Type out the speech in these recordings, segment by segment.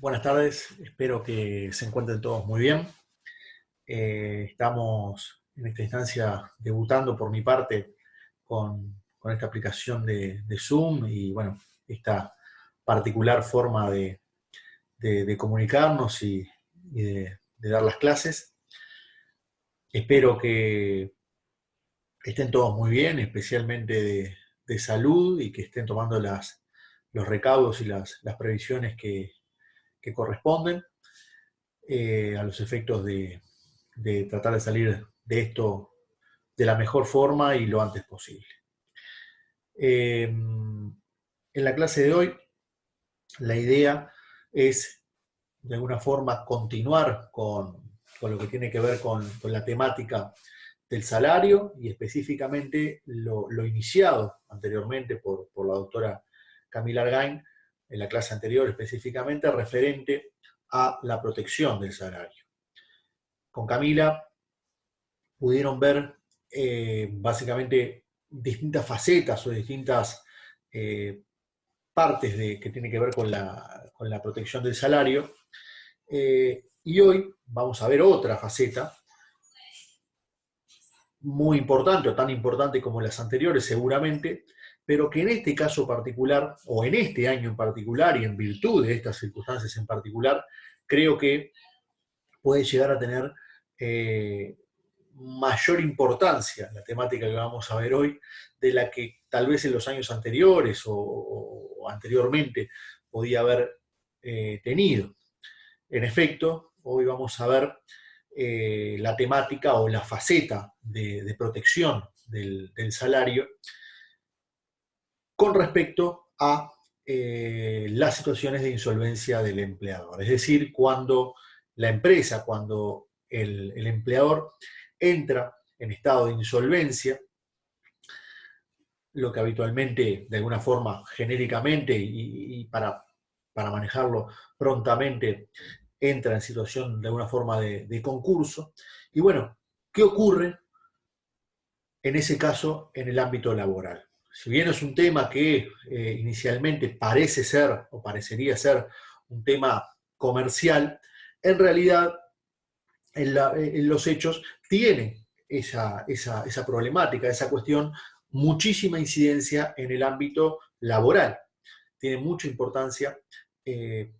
Buenas tardes, espero que se encuentren todos muy bien. Estamos en esta instancia debutando por mi parte con esta aplicación de Zoom y bueno, esta particular forma de comunicarnos y de dar las clases. Espero que estén todos muy bien, especialmente de salud y que estén tomando los recaudos y las previsiones que corresponden. A los efectos de tratar de salir de esto de la mejor forma y lo antes posible. En la clase de hoy, la idea es de alguna forma continuar con lo que tiene que ver con la temática del salario y específicamente lo iniciado anteriormente por la doctora Camila Argain en la clase anterior, específicamente referente a la protección del salario. Con Camila pudieron ver básicamente distintas facetas o distintas eh, partes que tienen que ver con la protección del salario. Y hoy vamos a ver otra faceta muy importante o tan importante como las anteriores seguramente, pero que en este caso particular o en este año en particular y en virtud de estas circunstancias en particular, creo que puede llegar a tener mayor importancia la temática que vamos a ver hoy de la que tal vez en los años anteriores o anteriormente podía haber tenido. En efecto, hoy vamos a ver la temática o la faceta de protección del salario con respecto a las situaciones de insolvencia del empleador. Es decir, cuando la empresa, cuando el empleador entra en estado de insolvencia, lo que habitualmente, de alguna forma, genéricamente y para manejarlo prontamente, entra en situación de alguna forma de concurso. Y bueno, ¿qué ocurre en ese caso en el ámbito laboral? Si bien es un tema que inicialmente parece ser o parecería ser un tema comercial, en realidad en los hechos tiene esa problemática, esa cuestión, muchísima incidencia en el ámbito laboral. Tiene mucha importancia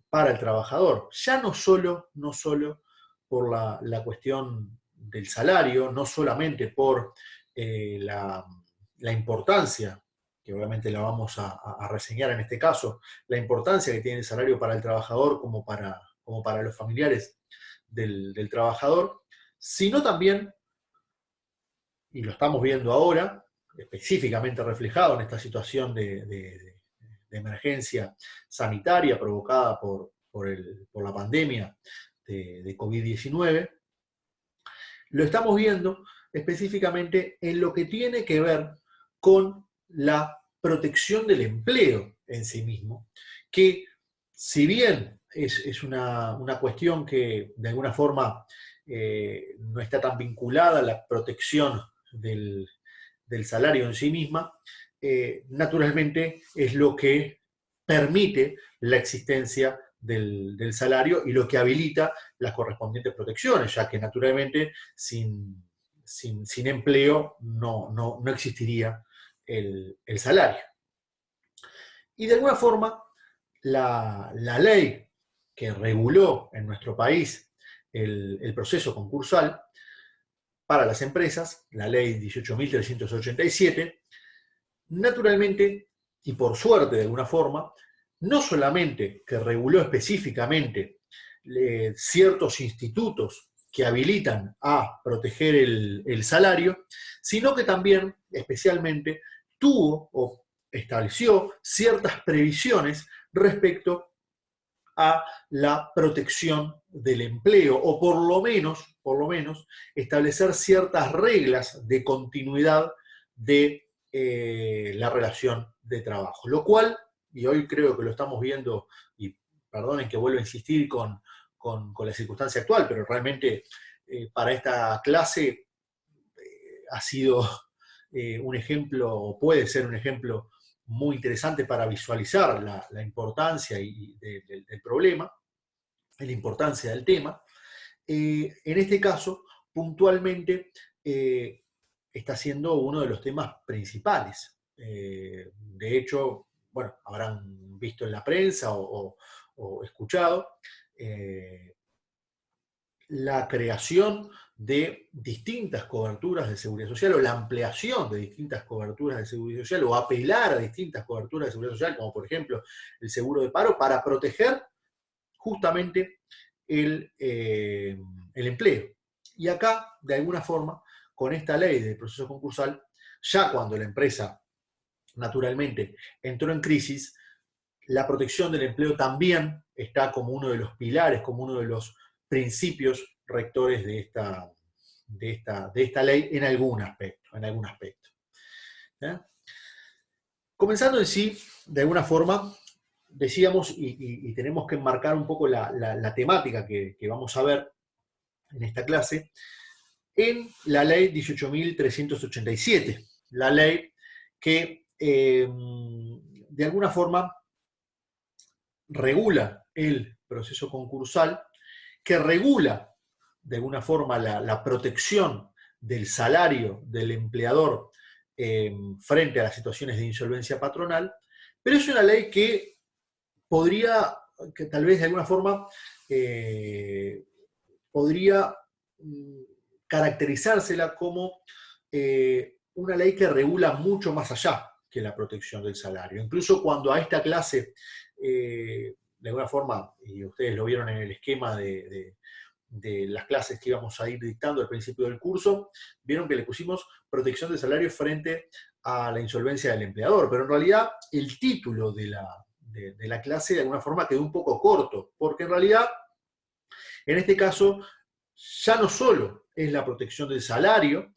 para el trabajador. Ya no solo por la cuestión del salario, no solamente por la importancia, que obviamente la vamos a reseñar en este caso, la importancia que tiene el salario para el trabajador como para los familiares del trabajador, sino también, y lo estamos viendo ahora, específicamente reflejado en esta situación de emergencia sanitaria provocada por la pandemia de COVID-19, lo estamos viendo específicamente en lo que tiene que ver con la protección del empleo en sí mismo, que si bien es una cuestión que de alguna forma no está tan vinculada a la protección del salario en sí misma, naturalmente es lo que permite la existencia del salario y lo que habilita las correspondientes protecciones, ya que naturalmente sin empleo no existiría el salario. Y de alguna forma, la ley que reguló en nuestro país el proceso concursal para las empresas, la ley 18.387, naturalmente, y por suerte de alguna forma, no solamente que reguló específicamente ciertos institutos que habilitan a proteger el salario, sino que también, especialmente, tuvo o estableció ciertas previsiones respecto a la protección del empleo, o por lo menos establecer ciertas reglas de continuidad de la relación de trabajo. Lo cual, y hoy creo que lo estamos viendo, y perdonen que vuelvo a insistir con la circunstancia actual, pero realmente para esta clase ha sido un ejemplo, o puede ser un ejemplo muy interesante para visualizar la importancia del problema. la importancia del tema. En este caso, puntualmente, está siendo uno de los temas principales. De hecho, bueno, habrán visto en la prensa o escuchado la creación de distintas coberturas de seguridad social o la ampliación de distintas coberturas de seguridad social o apelar a distintas coberturas de seguridad social, como por ejemplo el seguro de paro, para proteger justamente el empleo. Y acá, de alguna forma, con esta ley del proceso concursal, ya cuando la empresa naturalmente entró en crisis, la protección del empleo también está como uno de los pilares, como uno de los principios rectores de esta ley en algún aspecto. ¿Eh? Comenzando en sí, de alguna forma, decíamos, y tenemos que enmarcar un poco la temática que vamos a ver en esta clase, en la ley 18.387, la ley que de alguna forma regula el proceso concursal, que regula de alguna forma la protección del salario del empleador frente a las situaciones de insolvencia patronal, pero es una ley que podría, que tal vez de alguna forma, podría caracterizársela como una ley que regula mucho más allá que la protección del salario. Incluso cuando a esta clase, de alguna forma, y ustedes lo vieron en el esquema de las clases que íbamos a ir dictando al principio del curso, vieron que le pusimos protección del salario frente a la insolvencia del empleador, pero en realidad el título de la clase de alguna forma quedó un poco corto, porque en realidad, en este caso, ya no solo es la protección del salario,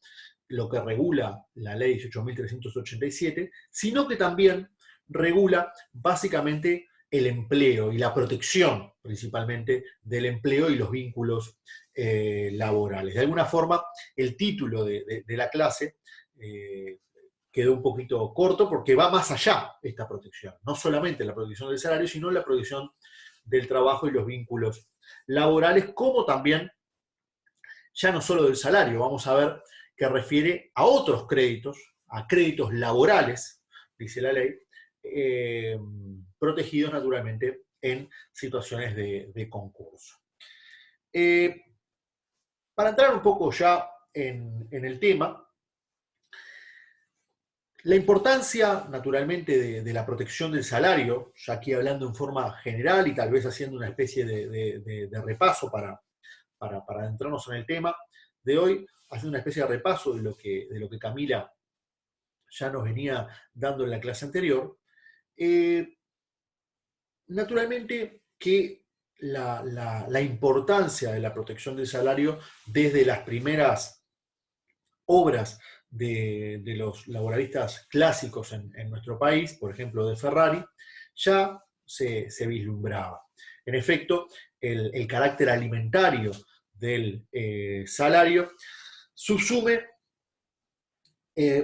lo que regula la ley 18.387, sino que también regula básicamente el empleo y la protección principalmente del empleo y los vínculos laborales. De alguna forma, el título de la clase quedó un poquito corto porque va más allá esta protección. No solamente la protección del salario, sino la protección del trabajo y los vínculos laborales, como también, ya no solo del salario, vamos a ver que refiere a otros créditos, a créditos laborales, dice la ley, protegidos naturalmente en situaciones de concurso. Para entrar un poco ya en el tema, la importancia, naturalmente, de la protección del salario, ya aquí hablando en forma general y tal vez haciendo una especie de repaso para adentrarnos en el tema de hoy, haciendo una especie de repaso de lo que Camila ya nos venía dando en la clase anterior. Naturalmente que la importancia de la protección del salario desde las primeras obras de los laboralistas clásicos en nuestro país, por ejemplo de Ferrari, ya se vislumbraba. En efecto, el carácter alimentario del salario subsume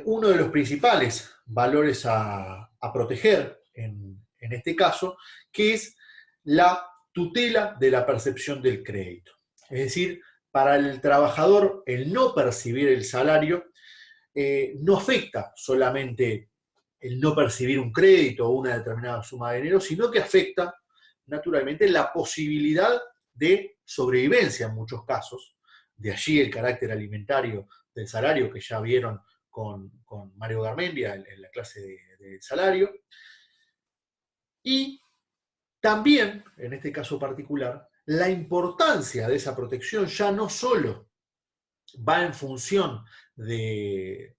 uno de los principales valores a proteger en este caso, que es la tutela de la percepción del crédito. Es decir, para el trabajador, el no percibir el salario no afecta solamente el no percibir un crédito o una determinada suma de dinero, sino que afecta naturalmente la posibilidad de sobrevivencia en muchos casos. De allí el carácter alimentario del salario que ya vieron con Mario Garmendia en la clase de salario. Y también, en este caso particular, la importancia de esa protección ya no solo va en función del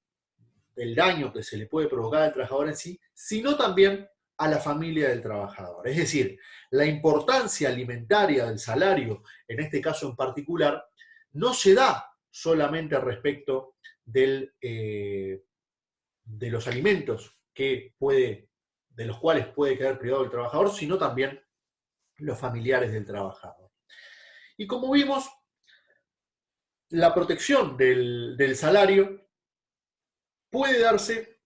daño que se le puede provocar al trabajador en sí, sino también a la familia del trabajador. Es decir, la importancia alimentaria del salario, en este caso en particular, no se da solamente respecto de los alimentos de los cuales puede quedar privado el trabajador, sino también los familiares del trabajador. Y como vimos, la protección del salario puede darse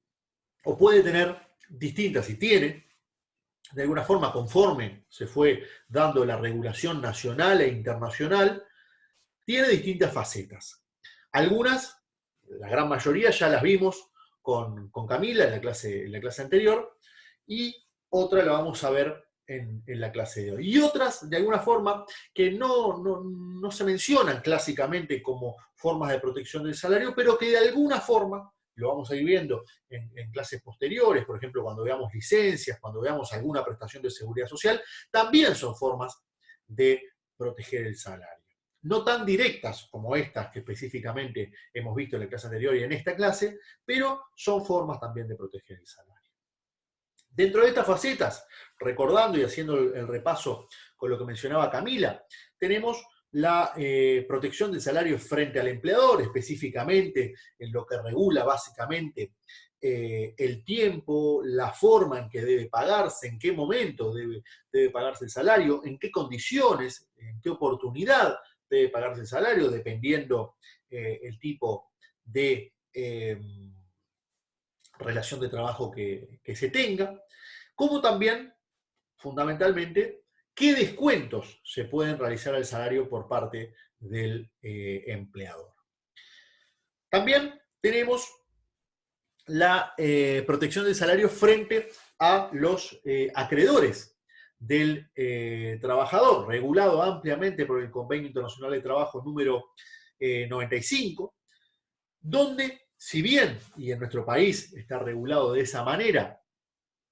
o puede tener distintas, y tiene de alguna forma, conforme se fue dando la regulación nacional e internacional, tiene distintas facetas. Algunas, la gran mayoría, ya las vimos con Camila en la clase anterior, y otra la vamos a ver en la clase de hoy. Y otras, de alguna forma, que no se mencionan clásicamente como formas de protección del salario, pero que de alguna forma, lo vamos a ir viendo en clases posteriores, por ejemplo, cuando veamos licencias, cuando veamos alguna prestación de seguridad social, también son formas de proteger el salario. No tan directas como estas que específicamente hemos visto en la clase anterior y en esta clase, pero son formas también de proteger el salario. Dentro de estas facetas, recordando y haciendo el repaso con lo que mencionaba Camila, tenemos la protección del salario frente al empleador, específicamente en lo que regula básicamente el tiempo, la forma en que debe pagarse, en qué momento debe pagarse el salario, en qué condiciones, en qué oportunidad debe pagarse el salario, dependiendo el tipo de relación de trabajo que se tenga, como también, fundamentalmente, qué descuentos se pueden realizar al salario por parte del empleador. También tenemos la protección del salario frente a los acreedores del trabajador, regulado ampliamente por el Convenio Internacional de Trabajo número 95, donde, si bien, y en nuestro país está regulado de esa manera,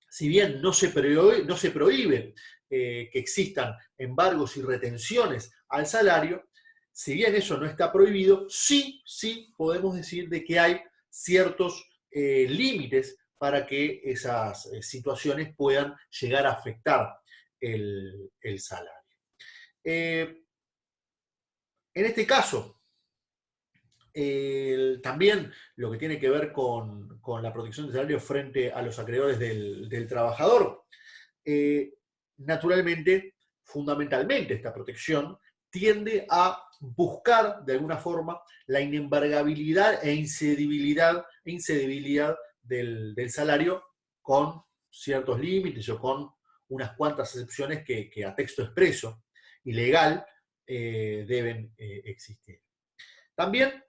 si bien no se prohíbe que existan embargos y retenciones al salario, si bien eso no está prohibido, sí podemos decir de que hay ciertos límites para que esas situaciones puedan llegar a afectar el salario. En este caso, también lo que tiene que ver con la protección del salario frente a los acreedores del trabajador. Naturalmente, fundamentalmente, esta protección tiende a buscar, de alguna forma, la inembargabilidad e incedibilidad del salario con ciertos límites o con unas cuantas excepciones que a texto expreso y legal deben existir. También,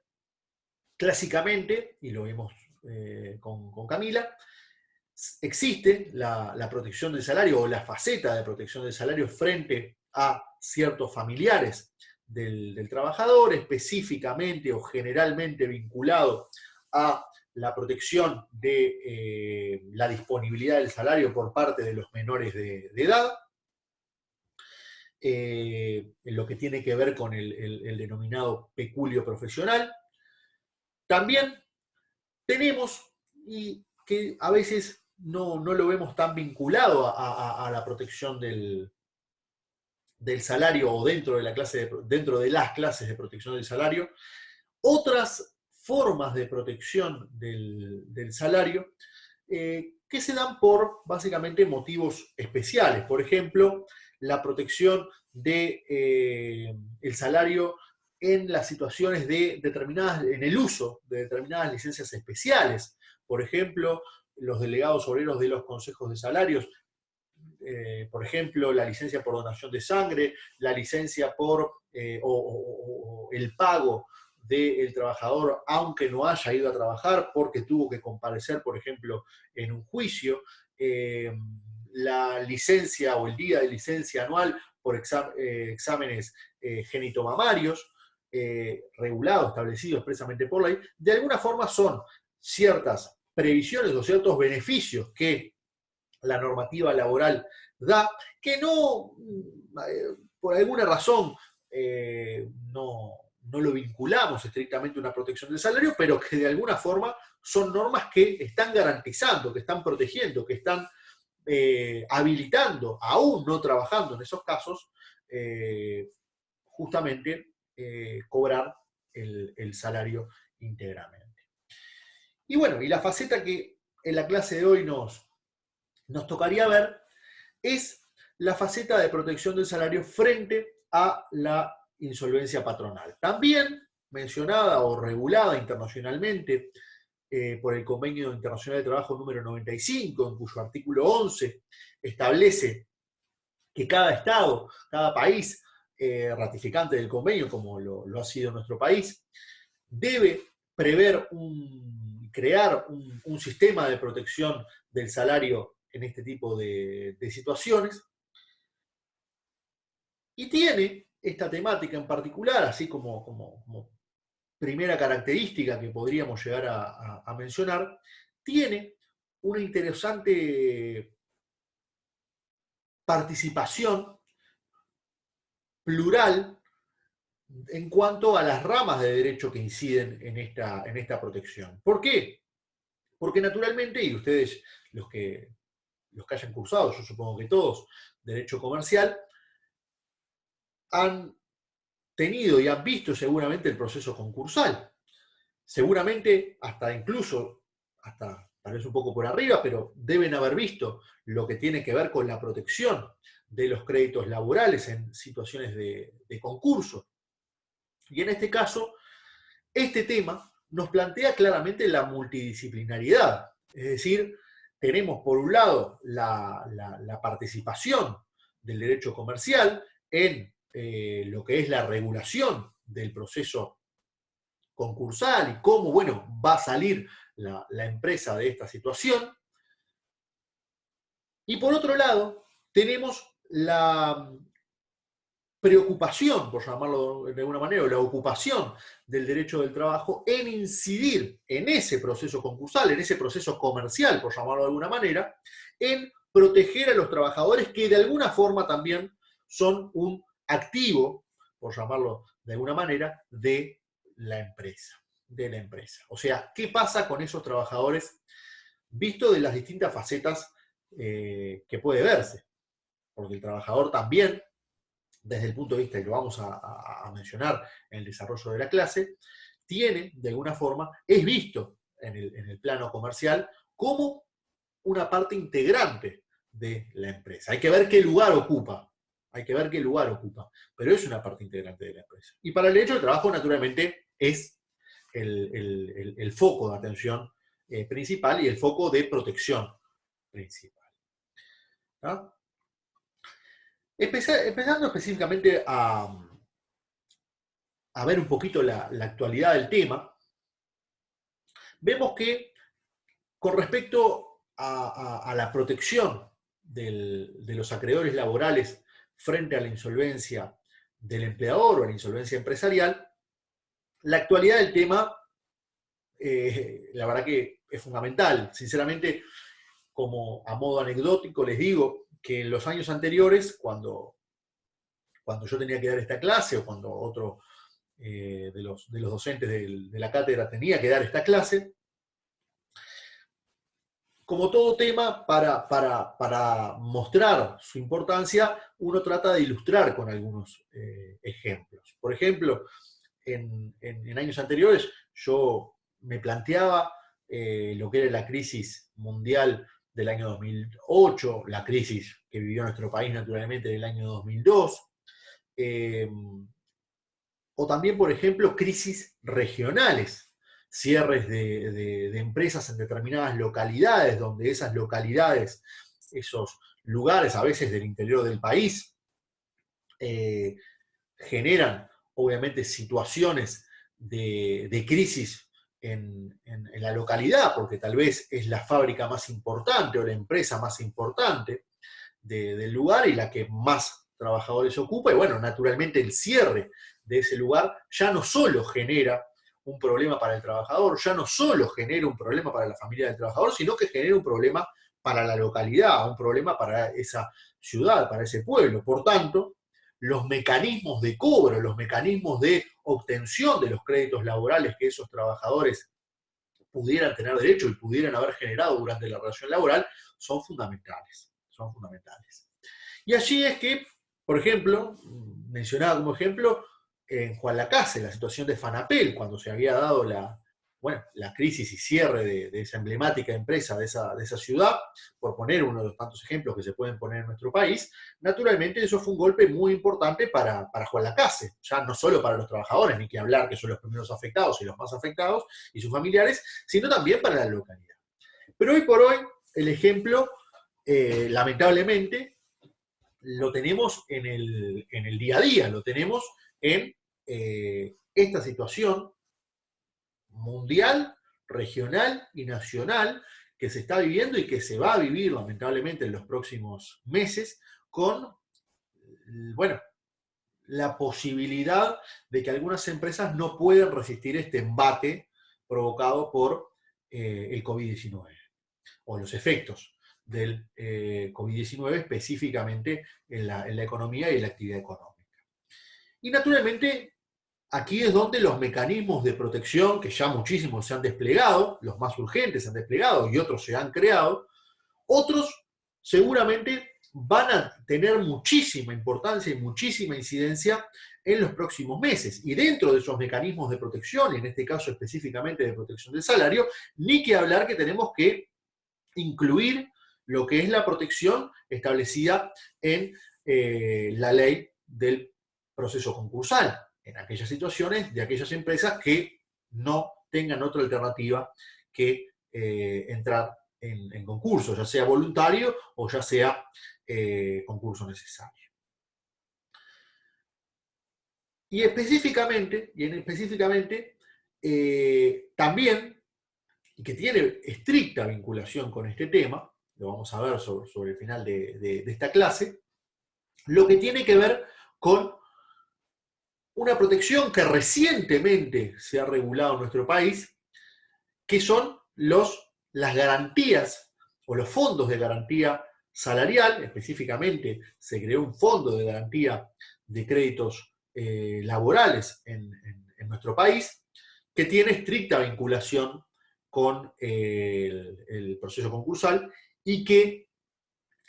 clásicamente, y lo vimos con Camila, existe la protección del salario o la faceta de protección del salario frente a ciertos familiares del trabajador, específicamente o generalmente vinculado a la protección de la disponibilidad del salario por parte de los menores de edad, en lo que tiene que ver con el denominado peculio profesional. También tenemos, y que a veces no lo vemos tan vinculado a la protección del salario o dentro de las clases de protección del salario, otras formas de protección del salario que se dan por básicamente motivos especiales. Por ejemplo, la protección del salario en las situaciones en el uso de determinadas licencias especiales. Por ejemplo, los delegados obreros de los consejos de salarios, por ejemplo, la licencia por donación de sangre, la licencia por o el pago del trabajador aunque no haya ido a trabajar porque tuvo que comparecer, por ejemplo, en un juicio, la licencia o el día de licencia anual por exámenes genitomamarios, regulados, establecidos expresamente por ley, de alguna forma son ciertas previsiones o ciertos beneficios que la normativa laboral da, que por alguna razón, no lo vinculamos estrictamente a una protección del salario, pero que de alguna forma son normas que están garantizando, que están protegiendo, que están habilitando, aún no trabajando en esos casos, justamente cobrar el salario íntegramente. Y bueno, y la faceta que en la clase de hoy nos tocaría ver es la faceta de protección del salario frente a la insolvencia patronal. También mencionada o regulada internacionalmente por el Convenio Internacional de Trabajo número 95, en cuyo artículo 11 establece que cada Estado, cada país ratificante del convenio, como lo ha sido nuestro país, debe prever crear un sistema de protección del salario en este tipo de situaciones, y tiene esta temática en particular, así como primera característica que podríamos llegar a mencionar, tiene una interesante participación plural en cuanto a las ramas de derecho que inciden en esta protección. ¿Por qué? Porque naturalmente, y ustedes, los que hayan cursado, yo supongo que todos, derecho comercial, han tenido y han visto seguramente el proceso concursal. Seguramente, hasta tal vez un poco por arriba, pero deben haber visto lo que tiene que ver con la protección de los créditos laborales en situaciones de concurso. Y en este caso, este tema nos plantea claramente la multidisciplinariedad. Es decir, tenemos por un lado la participación del derecho comercial en lo que es la regulación del proceso concursal y cómo, bueno, va a salir la empresa de esta situación. Y por otro lado, tenemos la preocupación, por llamarlo de alguna manera, o la ocupación del derecho del trabajo en incidir en ese proceso concursal, en ese proceso comercial, por llamarlo de alguna manera, en proteger a los trabajadores que de alguna forma también son un activo, por llamarlo de alguna manera, de la empresa. O sea, ¿qué pasa con esos trabajadores visto de las distintas facetas que puede verse? Porque el trabajador también, desde el punto de vista, y lo vamos a mencionar en el desarrollo de la clase, tiene, de alguna forma, es visto en el plano comercial como una parte integrante de la empresa. Hay que ver qué lugar ocupa, pero es una parte integrante de la empresa. Y para el derecho del trabajo, naturalmente, es el foco de atención principal y el foco de protección principal. ¿No? Empezando específicamente a ver un poquito la actualidad del tema, vemos que con respecto a la protección de los acreedores laborales frente a la insolvencia del empleador o a la insolvencia empresarial, la actualidad del tema, la verdad que es fundamental. Sinceramente, como a modo anecdótico, les digo que en los años anteriores, cuando yo tenía que dar esta clase o cuando otro de los docentes de la cátedra tenía que dar esta clase, como todo tema, para mostrar su importancia, uno trata de ilustrar con algunos ejemplos. Por ejemplo, en años anteriores yo me planteaba lo que era la crisis mundial del año 2008, la crisis que vivió nuestro país naturalmente del año 2002, o también, por ejemplo, crisis regionales, cierres de empresas en determinadas localidades, donde esas localidades, esos lugares a veces del interior del país, generan obviamente situaciones de crisis en la localidad, porque tal vez es la fábrica más importante o la empresa más importante del lugar y la que más trabajadores ocupa, y bueno, naturalmente el cierre de ese lugar ya no solo genera un problema para el trabajador, ya no solo genera un problema para la familia del trabajador, sino que genera un problema para la localidad, un problema para esa ciudad, para ese pueblo. Por tanto, los mecanismos de cobro, los mecanismos de obtención de los créditos laborales que esos trabajadores pudieran tener derecho y pudieran haber generado durante la relación laboral son fundamentales. Y allí es que, por ejemplo, mencionaba como ejemplo en Juan Lacase, la situación de Fanapel, cuando se había dado bueno, la crisis y cierre de esa emblemática empresa de esa ciudad, por poner uno de los tantos ejemplos que se pueden poner en nuestro país, naturalmente eso fue un golpe muy importante para Juan Lacase, ya no solo para los trabajadores, ni que hablar que son los primeros afectados y los más afectados y sus familiares, sino también para la localidad. Pero hoy por hoy, el ejemplo, lamentablemente, lo tenemos en el día a día, lo tenemos en esta situación mundial, regional y nacional que se está viviendo y que se va a vivir lamentablemente en los próximos meses con, bueno, la posibilidad de que algunas empresas no puedan resistir este embate provocado por el COVID-19 o los efectos del COVID-19 específicamente en la economía y en la actividad económica. Y naturalmente, aquí es donde los mecanismos de protección, que ya muchísimos se han desplegado, los más urgentes se han desplegado y otros se han creado, otros seguramente van a tener muchísima importancia y muchísima incidencia en los próximos meses. Y dentro de esos mecanismos de protección, en este caso específicamente de protección del salario, ni que hablar que tenemos que incluir lo que es la protección establecida en la ley del proceso concursal, en aquellas situaciones de aquellas empresas que no tengan otra alternativa que entrar en concurso, ya sea voluntario o ya sea concurso necesario. Y específicamente también, y que tiene estricta vinculación con este tema, lo vamos a ver sobre el final de esta clase, lo que tiene que ver con una protección que recientemente se ha regulado en nuestro país, que son las garantías o los fondos de garantía salarial. Específicamente se creó un fondo de garantía de créditos laborales en nuestro país, que tiene estricta vinculación con el proceso concursal y que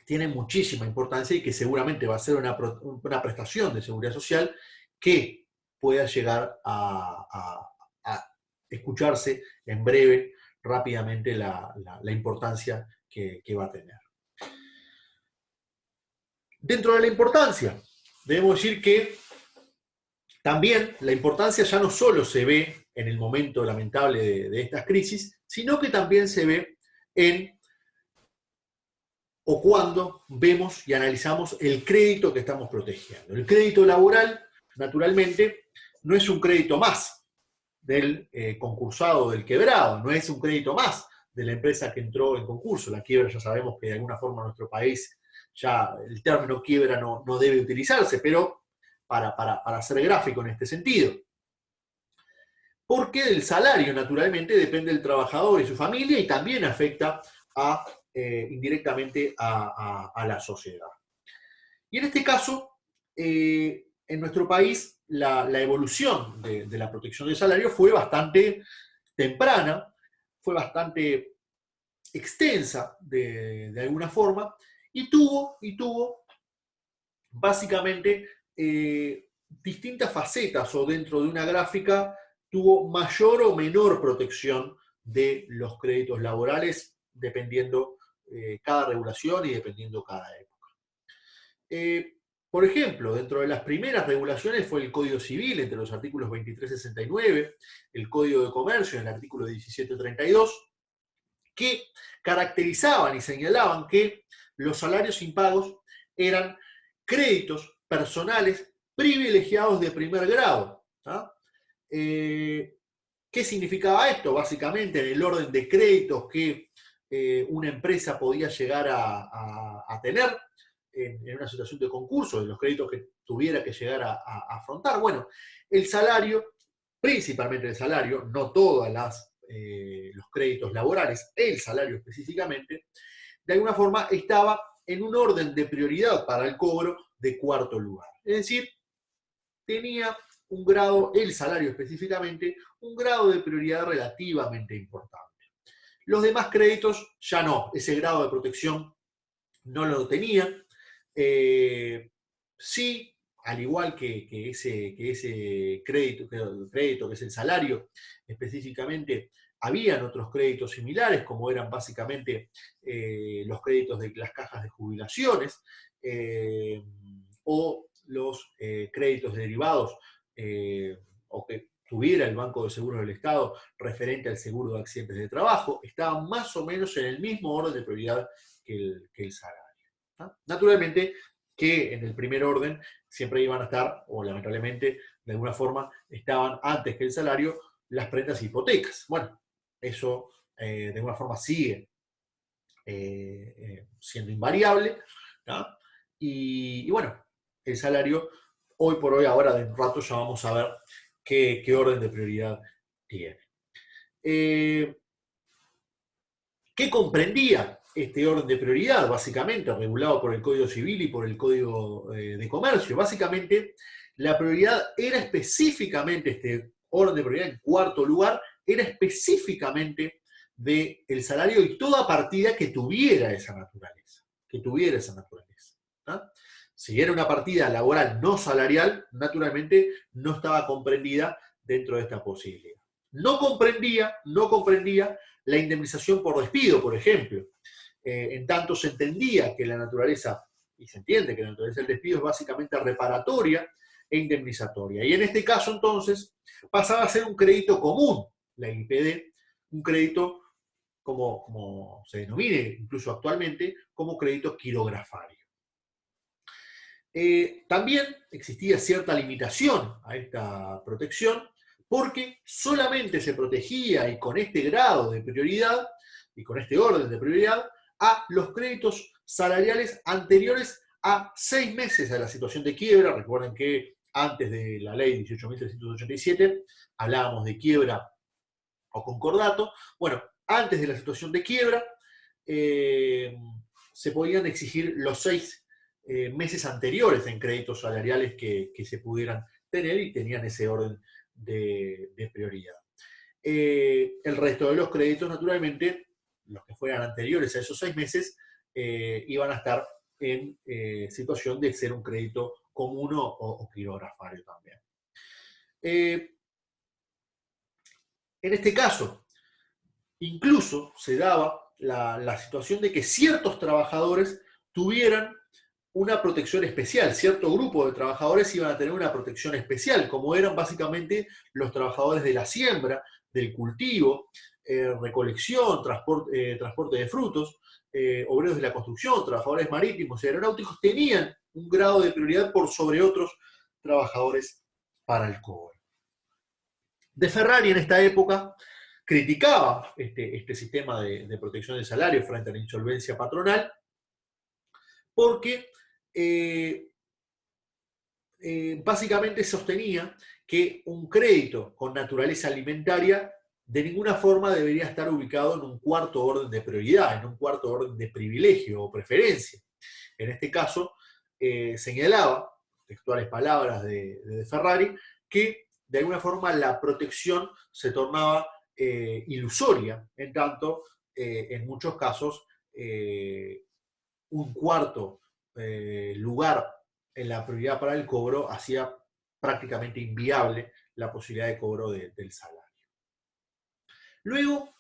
tiene muchísima importancia y que seguramente va a ser una prestación de seguridad social que pueda llegar a escucharse en breve, rápidamente, la importancia que va a tener. Dentro de la importancia, debemos decir que también la importancia ya no solo se ve en el momento lamentable de estas crisis, sino que también se ve o cuando vemos y analizamos el crédito que estamos protegiendo. El crédito laboral, naturalmente, no es un crédito más del concursado, del quebrado, no es un crédito más de la empresa que entró en concurso. La quiebra ya sabemos que de alguna forma en nuestro país ya el término quiebra no debe utilizarse, pero para ser gráfico en este sentido. Porque el salario, naturalmente, depende del trabajador y su familia y también afecta indirectamente a la sociedad. Y en este caso, en nuestro país, la evolución de la protección del salario fue bastante temprana, fue bastante extensa de alguna forma, y tuvo básicamente distintas facetas, o dentro de una gráfica tuvo mayor o menor protección de los créditos laborales, dependiendo cada regulación y dependiendo cada época. Por ejemplo, dentro de las primeras regulaciones fue el Código Civil, entre los artículos 2369, el Código de Comercio, en el artículo 1732, que caracterizaban y señalaban que los salarios impagos eran créditos personales privilegiados de primer grado. ¿Qué significaba esto? Básicamente, en el orden de créditos que una empresa podía llegar a tener en una situación de concurso, de los créditos que tuviera que llegar a afrontar. Bueno, el salario, principalmente el salario, no todos los créditos laborales, el salario específicamente, de alguna forma estaba en un orden de prioridad para el cobro de cuarto lugar. Es decir, tenía un grado, el salario específicamente, un grado de prioridad relativamente importante. Los demás créditos ya no, ese grado de protección no lo tenían. Sí, al igual que ese crédito, que es el salario específicamente, habían otros créditos similares, como eran básicamente los créditos de las cajas de jubilaciones o los créditos derivados o que tuviera el Banco de Seguros del Estado referente al seguro de accidentes de trabajo, estaban más o menos en el mismo orden de prioridad que el salario. ¿No? Naturalmente que en el primer orden siempre iban a estar, o lamentablemente de alguna forma estaban antes que el salario, las prendas e hipotecas. Bueno, eso de alguna forma sigue siendo invariable, ¿no? Y bueno, el salario, hoy por hoy, ahora de un rato ya vamos a ver qué orden de prioridad tiene. ¿Qué comprendía este orden de prioridad? Básicamente, regulado por el Código Civil y por el Código de Comercio. Básicamente, la prioridad era específicamente, este orden de prioridad en cuarto lugar, era específicamente del salario y toda partida que tuviera esa naturaleza. ¿No? Si era una partida laboral no salarial, naturalmente no estaba comprendida dentro de esta posibilidad. No comprendía la indemnización por despido, por ejemplo. En tanto se entendía que la naturaleza, y se entiende que la naturaleza del despido es básicamente reparatoria e indemnizatoria. Y en este caso, entonces, pasaba a ser un crédito común, la IPD, un crédito, como se denomine incluso actualmente, como crédito quirografario. También existía cierta limitación a esta protección, porque solamente se protegía, y con este grado de prioridad, y con este orden de prioridad, a los créditos salariales anteriores a 6 meses de la situación de quiebra. Recuerden que antes de la ley 18.387 hablábamos de quiebra o concordato. Bueno, antes de la situación de quiebra se podían exigir los 6 meses anteriores en créditos salariales que se pudieran tener y tenían ese orden de prioridad. El resto de los créditos, naturalmente, los que fueran anteriores a esos 6 meses, iban a estar en situación de ser un crédito común o quirografario también. En este caso, incluso se daba la situación de que ciertos trabajadores tuvieran una protección especial. Cierto grupo de trabajadores iban a tener una protección especial, como eran básicamente los trabajadores de la siembra, del cultivo, recolección, transporte de frutos, obreros de la construcción, trabajadores marítimos y aeronáuticos, tenían un grado de prioridad por sobre otros trabajadores para el cobro. De Ferrari en esta época criticaba este sistema de protección del salario frente a la insolvencia patronal, porque básicamente sostenía que un crédito con naturaleza alimentaria de ninguna forma debería estar ubicado en un cuarto orden de prioridad, en un cuarto orden de privilegio o preferencia. En este caso, señalaba, textuales palabras de Ferrari, que de alguna forma la protección se tornaba ilusoria, en tanto, en muchos casos, un cuarto lugar en la prioridad para el cobro hacía prácticamente inviable la posibilidad de cobro del salario. Luego,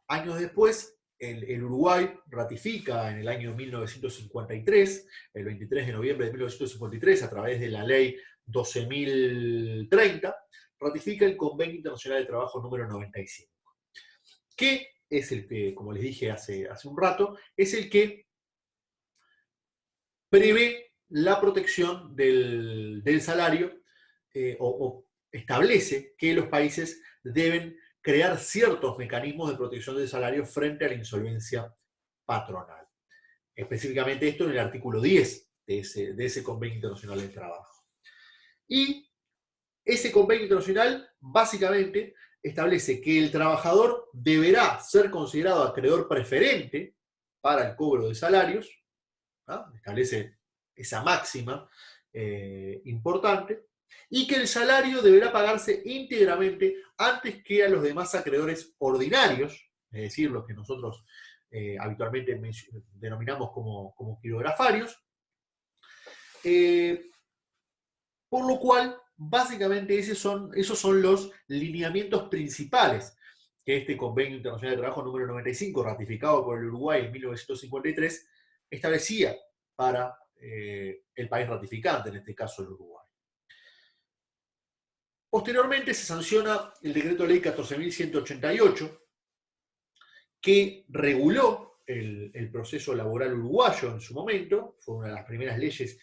años después, el Uruguay ratifica en el año 1953, el 23 de noviembre de 1953, a través de la ley 12.030, ratifica el Convenio Internacional de Trabajo número 95, que es el que, como les dije hace un rato, es el que prevé la protección del salario o establece que los países deben crear ciertos mecanismos de protección del salario frente a la insolvencia patronal. Específicamente esto en el artículo 10 de ese Convenio Internacional del Trabajo. Y ese Convenio Internacional básicamente establece que el trabajador deberá ser considerado acreedor preferente para el cobro de salarios, ¿no? Establece esa máxima importante, y que el salario deberá pagarse íntegramente antes que a los demás acreedores ordinarios, es decir, los que nosotros habitualmente denominamos como quirografarios, por lo cual básicamente esos son los lineamientos principales que este Convenio Internacional de Trabajo número 95, ratificado por el Uruguay en 1953, establecía para el país ratificante, en este caso el Uruguay. Posteriormente se sanciona el Decreto Ley 14.188, que reguló el proceso laboral uruguayo en su momento. Fue una de las primeras leyes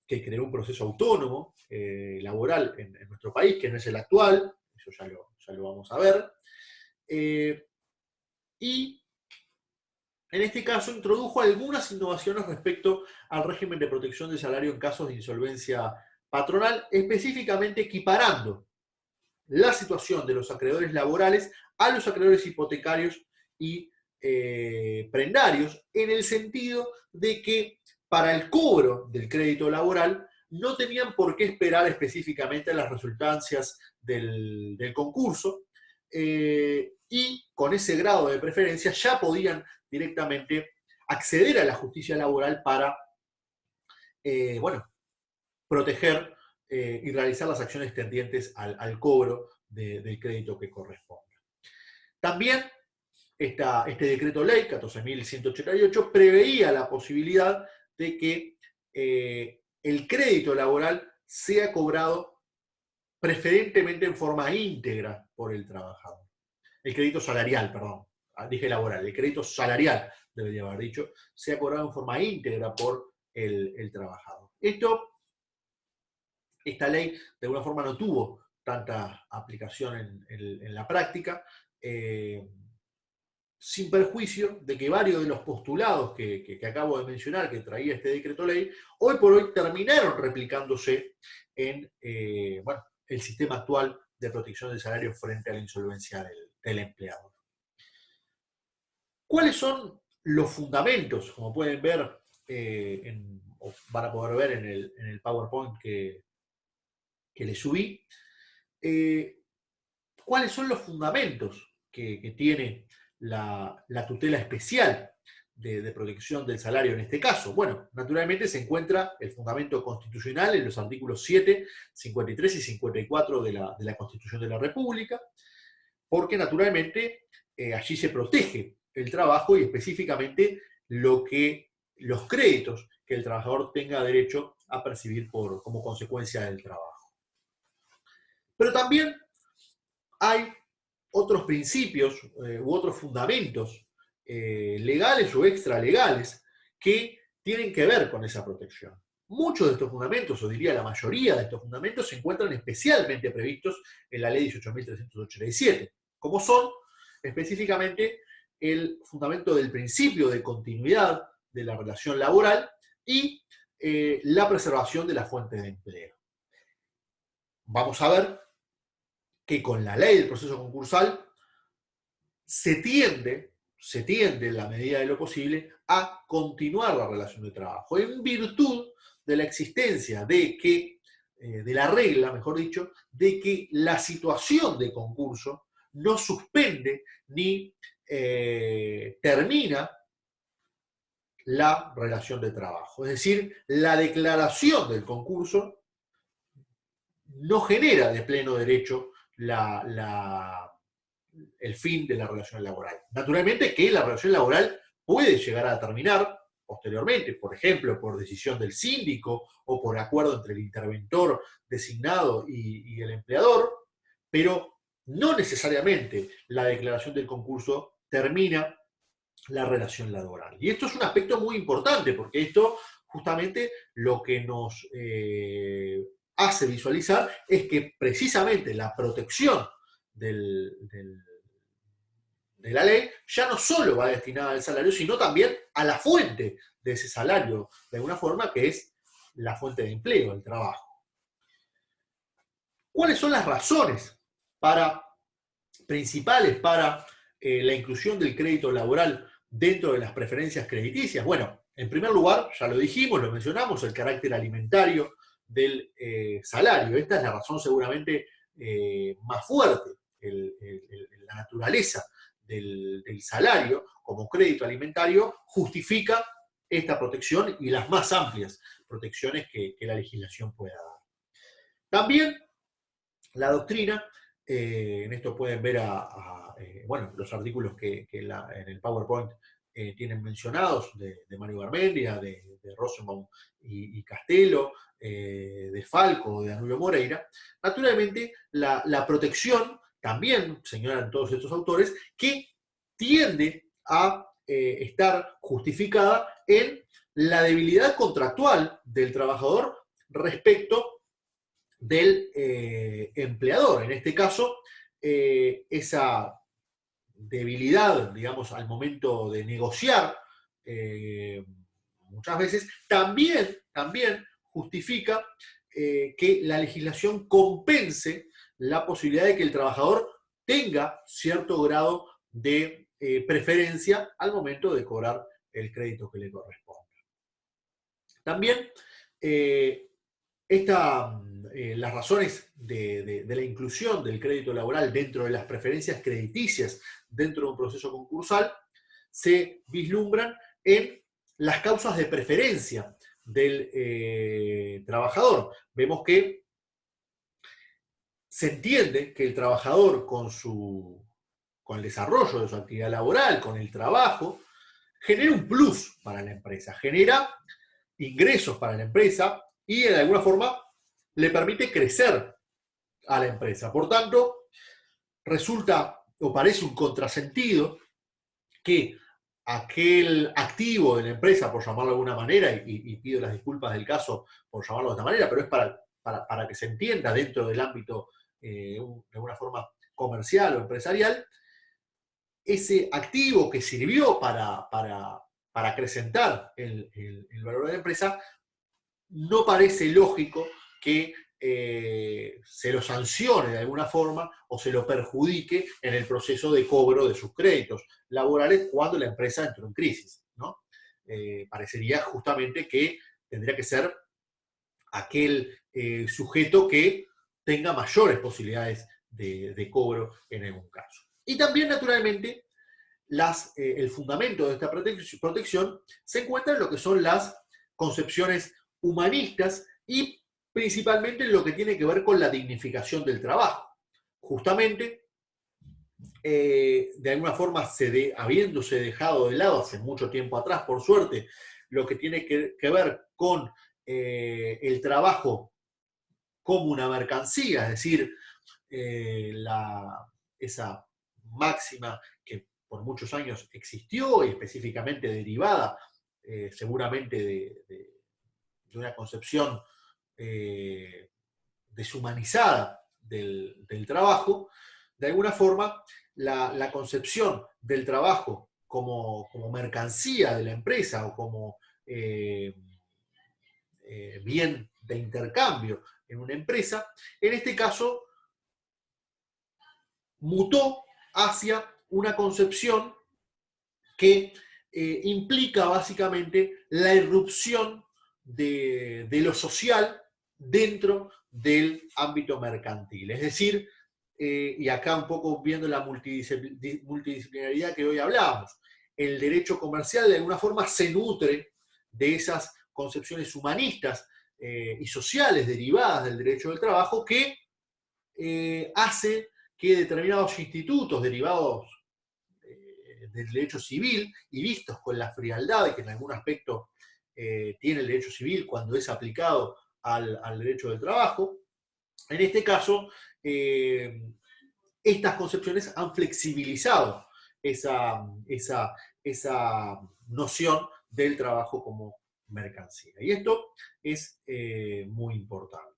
que creó un proceso autónomo laboral en nuestro país, que no es el actual, eso ya lo vamos a ver. Y en este caso introdujo algunas innovaciones respecto al régimen de protección del salario en casos de insolvencia patronal, específicamente equiparando la situación de los acreedores laborales a los acreedores hipotecarios y prendarios, en el sentido de que para el cobro del crédito laboral no tenían por qué esperar específicamente las resultancias del concurso, y con ese grado de preferencia ya podían directamente acceder a la justicia laboral para, proteger y realizar las acciones tendientes al cobro del crédito que corresponda. También este decreto ley 14.188 preveía la posibilidad de que el crédito laboral sea cobrado preferentemente en forma íntegra por el trabajador. El crédito salarial, perdón, dije laboral, el crédito salarial, debería haber dicho, sea cobrado en forma íntegra por el trabajador. Esta ley de alguna forma no tuvo tanta aplicación en la práctica, sin perjuicio de que varios de los postulados que acabo de mencionar, que traía este decreto ley, hoy por hoy terminaron replicándose en el sistema actual de protección del salario frente a la insolvencia del empleador. ¿Cuáles son los fundamentos? Como pueden ver, o van a poder ver en el PowerPoint que le subí, ¿cuáles son los fundamentos que tiene la tutela especial de protección del salario en este caso? Bueno, naturalmente se encuentra el fundamento constitucional en los artículos 7, 53 y 54 de la Constitución de la República, porque naturalmente allí se protege el trabajo y específicamente los créditos que el trabajador tenga derecho a percibir como consecuencia del trabajo. Pero también hay otros principios u otros fundamentos legales o extralegales que tienen que ver con esa protección. Muchos de estos fundamentos, o diría la mayoría de estos fundamentos, se encuentran especialmente previstos en la Ley 18.387, como son específicamente el fundamento del principio de continuidad de la relación laboral y la preservación de la fuente de empleo. Vamos a ver que con la ley del proceso concursal se tiende en la medida de lo posible a continuar la relación de trabajo, en virtud de la existencia de la regla, mejor dicho, de que la situación de concurso no suspende ni termina la relación de trabajo. Es decir, la declaración del concurso no genera de pleno derecho el fin de la relación laboral. Naturalmente que la relación laboral puede llegar a terminar posteriormente, por ejemplo, por decisión del síndico o por acuerdo entre el interventor designado y el empleador, pero no necesariamente la declaración del concurso termina la relación laboral. Y esto es un aspecto muy importante, porque esto justamente lo que nos hace visualizar es que precisamente la protección de la ley ya no solo va destinada al salario, sino también a la fuente de ese salario, de alguna forma, que es la fuente de empleo, el trabajo. ¿Cuáles son las razones principales para la inclusión del crédito laboral dentro de las preferencias crediticias? Bueno, en primer lugar, ya lo dijimos, lo mencionamos, el carácter alimentario del salario. Esta es la razón seguramente más fuerte, la naturaleza del salario como crédito alimentario justifica esta protección y las más amplias protecciones que la legislación pueda dar. También La doctrina, en esto pueden ver bueno, los artículos que en el PowerPoint tienen mencionados, de Mario Garmendia, de Rosenbaum y Castelo, de Falco, de Danubio Moreira. Naturalmente, la protección también señalan todos estos autores, que tiende a estar justificada en la debilidad contractual del trabajador respecto del empleador. En este caso, esa debilidad, digamos, al momento de negociar, muchas veces también justifica que la legislación compense la posibilidad de que el trabajador tenga cierto grado de preferencia al momento de cobrar el crédito que le corresponde. También las razones de la inclusión del crédito laboral dentro de las preferencias crediticias dentro de un proceso concursal se vislumbran en las causas de preferencia del trabajador. Vemos que se entiende que el trabajador con el desarrollo de su actividad laboral, con el trabajo, genera un plus para la empresa, genera ingresos para la empresa y de alguna forma le permite crecer a la empresa. Por tanto, resulta o parece un contrasentido que aquel activo de la empresa, por llamarlo de alguna manera, y pido las disculpas del caso por llamarlo de esta manera, pero es para que se entienda dentro del ámbito de alguna forma comercial o empresarial, ese activo que sirvió para acrecentar el valor de la empresa, no parece lógico que se lo sancione de alguna forma o se lo perjudique en el proceso de cobro de sus créditos laborales cuando la empresa entró en crisis, ¿no? Parecería justamente que tendría que ser aquel sujeto que tenga mayores posibilidades de cobro en algún caso. Y también, naturalmente, el fundamento de esta protección se encuentra en lo que son las concepciones humanistas y principalmente en lo que tiene que ver con la dignificación del trabajo. Justamente, de alguna forma, habiéndose dejado de lado hace mucho tiempo atrás, por suerte, lo que tiene que ver con el trabajo como una mercancía, es decir, esa máxima que por muchos años existió y específicamente derivada seguramente de una concepción deshumanizada del trabajo, de alguna forma la concepción del trabajo como mercancía de la empresa o como bien de intercambio en una empresa, en este caso mutó hacia una concepción que implica básicamente la irrupción de lo social dentro del ámbito mercantil. Es decir, y acá un poco viendo la multidisciplinaridad que hoy hablábamos, el derecho comercial de alguna forma se nutre de esas concepciones humanistas y sociales derivadas del derecho del trabajo que hace que determinados institutos derivados del derecho civil y vistos con la frialdad que en algún aspecto tiene el derecho civil cuando es aplicado al derecho del trabajo, en este caso, estas concepciones han flexibilizado esa noción del trabajo como mercancía. Y esto es muy importante.